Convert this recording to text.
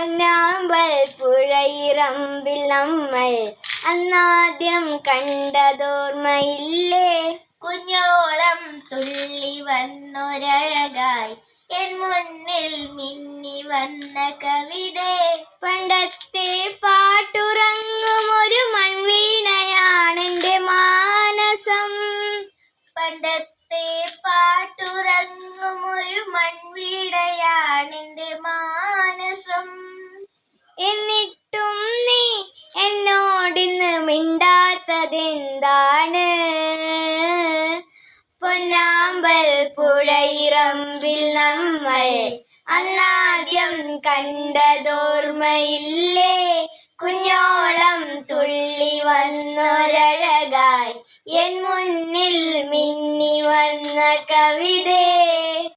പൊന്നാമ്പൽ പുഴയിറമ്പിൽ നമ്മൾ അന്നാദ്യം കണ്ടതോർമ്മയില്ലേ? കുഞ്ഞോളം തുള്ളി വന്നൊരഴകായി എൻ മുന്നിൽ മിന്നി വന്ന കവിതേ. പണ്ടത്തെ പാട്ടുറങ്ങും ഒരു മൺവീണയാണെന്റെ മാനസം. പണ്ടത്തെ പാട്ടുറങ്ങും ഒരു മൺവീണയാണെന്റെ മാനസം. എന്നിട്ടും നീ എന്നോടിന്ന് മിണ്ടാത്തതെന്താണ്? പൊന്നാമ്പൽ പുഴയിറമ്പിൽ നമ്മൾ അന്നാദ്യം കണ്ടതോർമ്മയില്ലേ? കുഞ്ഞോളം തുള്ളി വന്നൊരഴകായി എൻ മുന്നിൽ മിന്നി വന്ന കവിതേ.